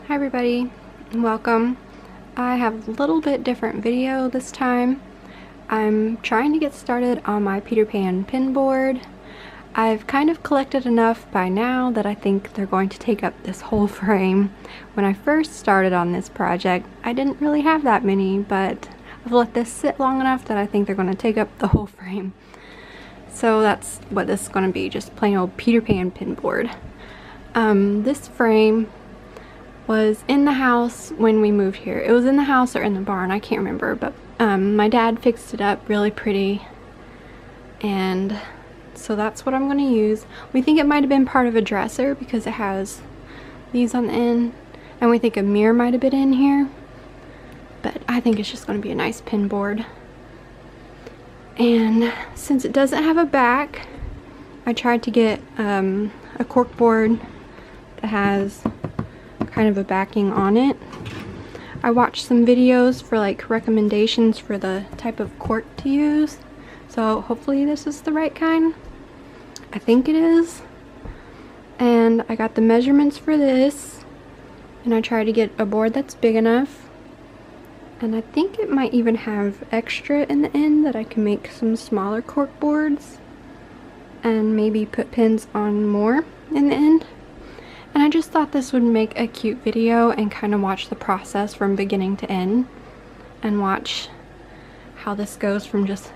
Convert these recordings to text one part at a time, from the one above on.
Hi everybody, and welcome. I have a little bit different video this time. I'm trying to get started on my Peter Pan pin board. I've kind of collected enough by now that I think they're going to take up this whole frame. When I first started on this project, I didn't really have that many, but I've let this sit long enough that I think they're going to take up the whole frame. So that's what this is going to be, just plain old Peter Pan pin board. This frame was in the house when we moved here. It was in the house or in the barn, I can't remember, but my dad fixed it up really pretty, and so that's what I'm going to use. We think it might have been part of a dresser because it has these on the end, and we think a mirror might have been in here, but I think it's just going to be a nice pin board. And since it doesn't have a back, I tried to get a cork board that has kind of a backing on it. I watched some videos for like recommendations for the type of cork to use, so hopefully this is the right kind. I think it is. And I got the measurements for this, and I tried to get a board that's big enough, and I think it might even have extra in the end that I can make some smaller cork boards and maybe put pins on more in the end. And I just thought this would make a cute video and kind of watch the process from beginning to end and watch how this goes from just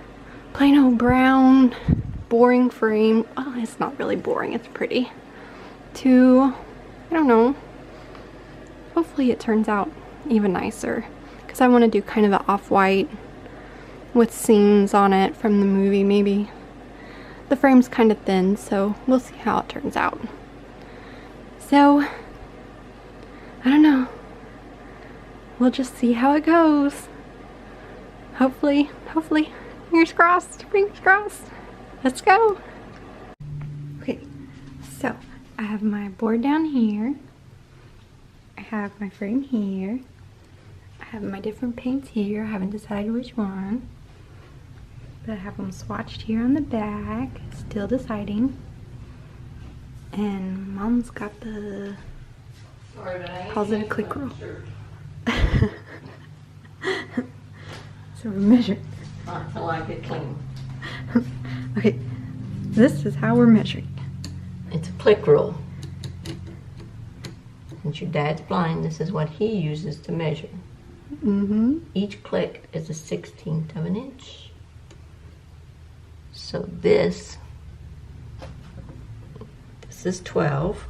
plain old brown boring frame, oh, it's not really boring, it's pretty, to, I don't know, hopefully it turns out even nicer, because I want to do kind of an off-white with scenes on it from the movie. Maybe the frame's kind of thin, so we'll see how it turns out. So, I don't know. We'll just see how it goes. Hopefully, fingers crossed, fingers crossed. Let's go. Okay, so I have my board down here. I have my frame here. I have my different paints here. I haven't decided which one, but I have them swatched here on the back. Still deciding. And Mom's got the, calls it a click roll. So we're measuring. I like it clean. Okay, this is how we're measuring. It's a click roll. Since your dad's blind, this is what he uses to measure. Each click is a 1/16 of an inch. So this is 12,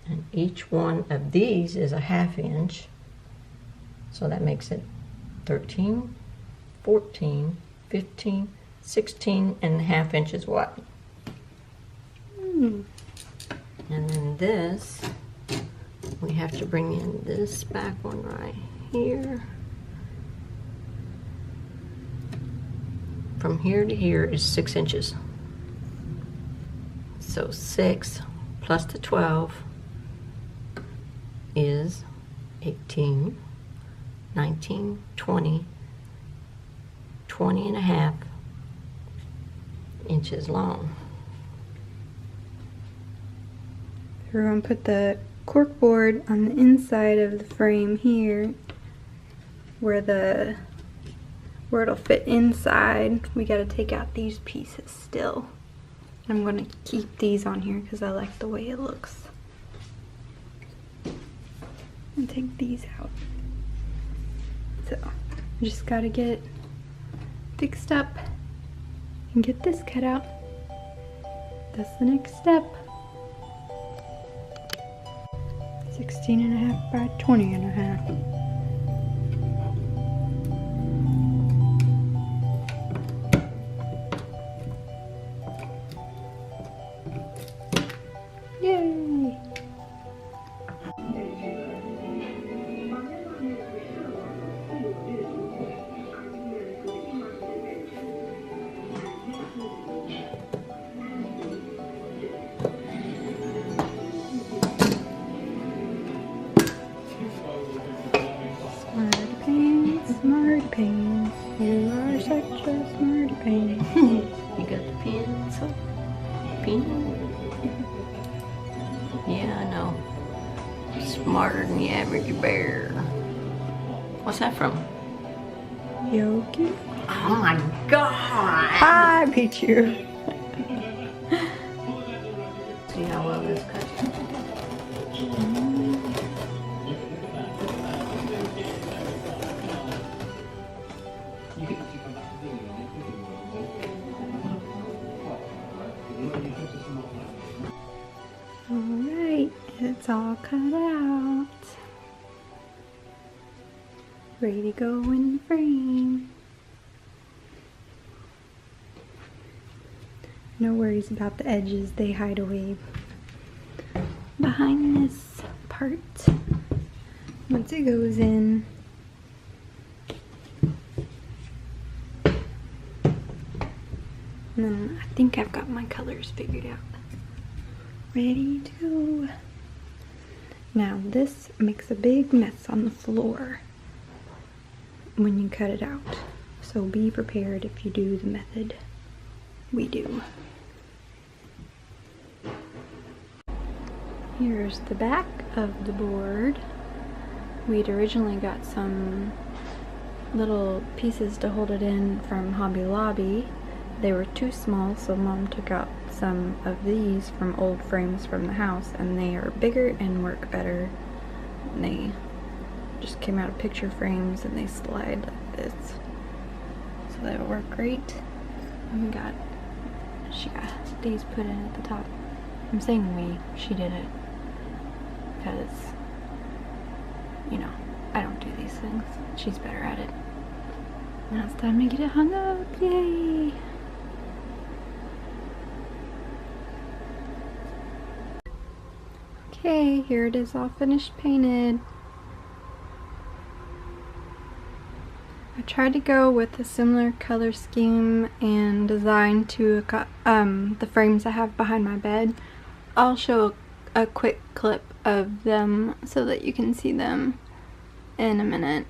and each one of these is a 1/2 inch. So that makes it 13, 14, 15, 16 and a 1/2 inches wide. And then this, we have to bring in this back one right here. From here to here is 6 inches. So 6 plus the 12 is 18, 19, 20, 20 and a half inches long. We're going to put the cork board on the inside of the frame here, where it'll fit inside. We got to take out these pieces still. I'm going to keep these on here because I like the way it looks. And take these out. So, just got to get it fixed up and get this cut out. That's the next step. 16.5 by 20.5. Yay! Smarter than the average bear. What's that from? Yogi? Oh my god! I beat you. See how well this cuts? Alright, it's all cut out. Ready to go in the frame. No worries about the edges, they hide away behind this part. Once it goes in, and then I think I've got my colors figured out. Ready to go. Now this makes a big mess on the floor when you cut it out. So be prepared if you do the method we do. Here's the back of the board. We'd originally got some little pieces to hold it in from Hobby Lobby. They were too small, so Mom took out some of these from old frames from the house, and they are bigger and work better. And they just came out of picture frames and they slide like this. So they will work great. And she got these put in at the top. I'm saying we, she did it. Because, you know, I don't do these things. She's better at it. Now it's time to get it hung up. Yay! Okay, here it is all finished painted. I tried to go with a similar color scheme and design to the frames I have behind my bed. I'll show a quick clip of them so that you can see them in a minute.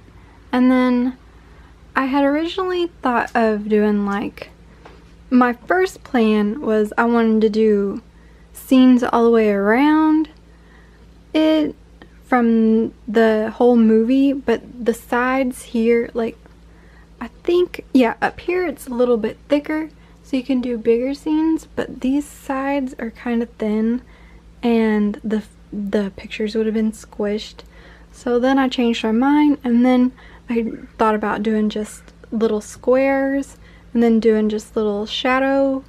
And then I had originally thought of doing, like, my first plan was I wanted to do scenes all the way around it from the whole movie, but the sides here, like, I think, yeah, up here it's a little bit thicker, so you can do bigger scenes, but these sides are kind of thin, and the pictures would have been squished. So then I changed my mind, and then I thought about doing just little squares, and then doing just little shadow,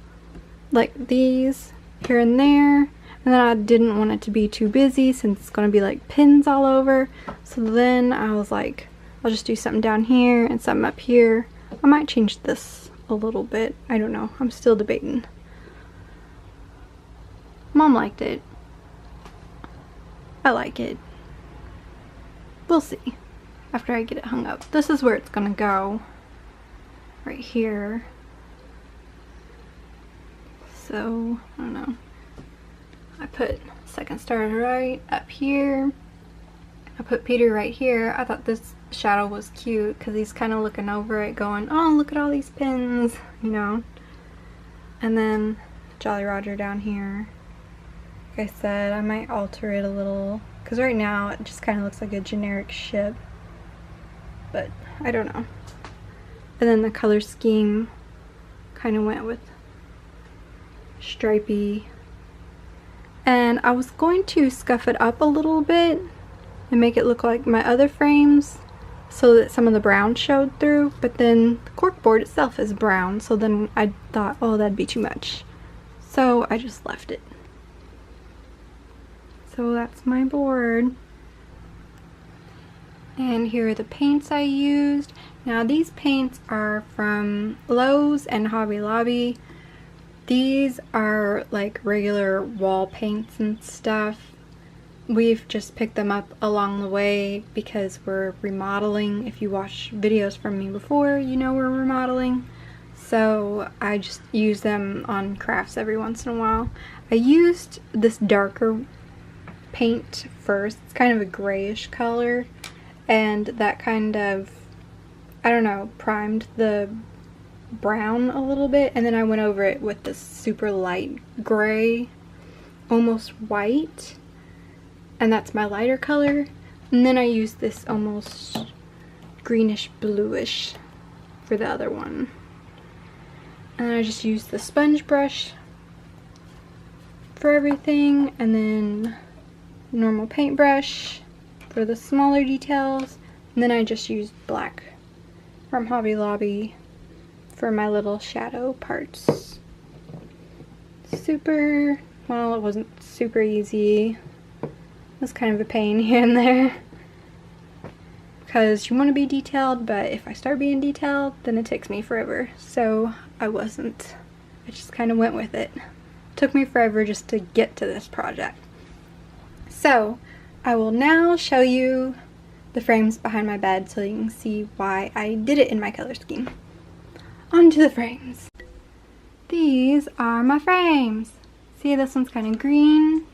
like these, here and there. And then I didn't want it to be too busy since it's going to be like pins all over. So then I was like, I'll just do something down here and something up here. I might change this a little bit. I don't know. I'm still debating. Mom liked it. I like it. We'll see after I get it hung up. This is where it's going to go. Right here. So, I don't know. I put second star right up here. I put Peter right here. I thought this shadow was cute because he's kind of looking over it going, oh, look at all these pins, you know. And then Jolly Roger down here. Like I said, I might alter it a little because right now it just kind of looks like a generic ship. But I don't know. And then the color scheme kind of went with stripey. And I was going to scuff it up a little bit and make it look like my other frames so that some of the brown showed through, but then the corkboard itself is brown, so then I thought, oh, that'd be too much. So I just left it. So that's my board. And here are the paints I used. Now these paints are from Lowe's and Hobby Lobby. These are like regular wall paints and stuff. We've just picked them up along the way because we're remodeling. If you watch videos from me before, you know we're remodeling. So I just use them on crafts every once in a while. I used this darker paint first. It's kind of a grayish color. And that kind of, I don't know, primed the brown a little bit, and then I went over it with this super light gray, almost white, and that's my lighter color. And then I use this almost greenish bluish for the other one. And I just use the sponge brush for everything, and then normal paintbrush for the smaller details. And then I just used black from Hobby Lobby for my little shadow parts. Well, it wasn't super easy. It was kind of a pain here and there, because you want to be detailed, but if I start being detailed, then it takes me forever. So I wasn't. I just kind of went with it. Took me forever just to get to this project. So I will now show you the frames behind my bed so you can see why I did it in my color scheme. On to the frames. These are my frames. See, this one's kind of green.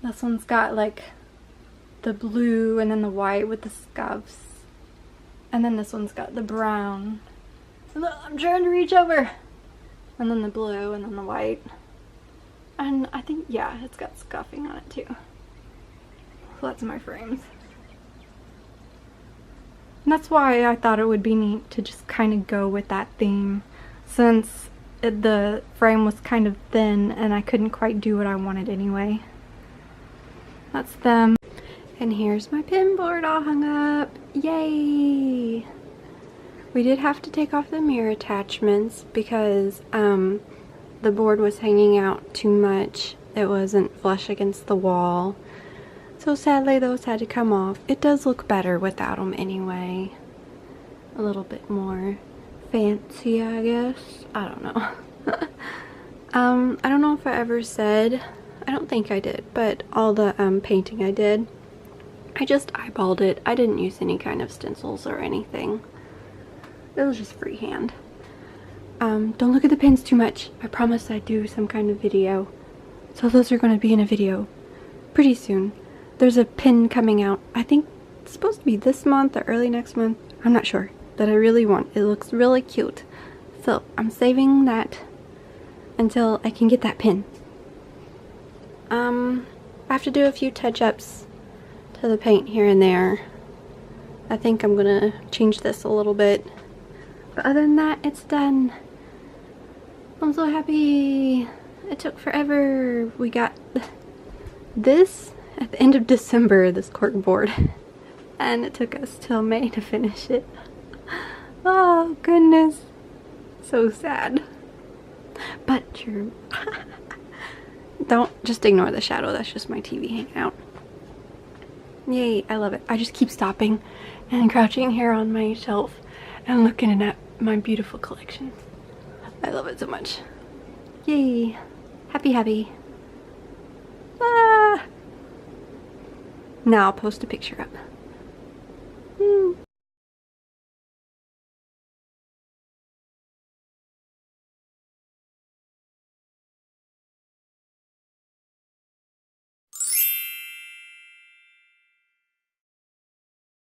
This one's got like the blue and then the white with the scuffs. And then this one's got the brown. Look, I'm trying to reach over. And then the blue and then the white. And I think, yeah, it's got scuffing on it too. So that's my frames. And that's why I thought it would be neat to just kind of go with that theme, since the frame was kind of thin and I couldn't quite do what I wanted anyway. That's them. And here's my pin board all hung up. Yay! We did have to take off the mirror attachments because the board was hanging out too much. It wasn't flush against the wall. So sadly those had to come off. It does look better without them anyway. A little bit more fancy, I guess. I don't know. I don't know if I ever said, I don't think I did, but all the painting I did, I just eyeballed it. I didn't use any kind of stencils or anything. It was just freehand. Don't look at the pins too much. I promised I'd do some kind of video. So those are going to be in a video pretty soon. There's a pin coming out. I think it's supposed to be this month or early next month. I'm not sure. That I really want. It looks really cute. So I'm saving that until I can get that pin. I have to do a few touch-ups to the paint here and there. I think I'm gonna change this a little bit. But other than that, it's done. I'm so happy. It took forever. We got this at the end of December, this cork board. And it took us till May to finish it. Oh goodness. So sad. But true. Don't just ignore the shadow, that's just my TV hanging out. Yay, I love it. I just keep stopping and crouching here on my shelf and looking at my beautiful collection. I love it so much. Yay. Happy, happy. Ah. Now I'll post a picture up.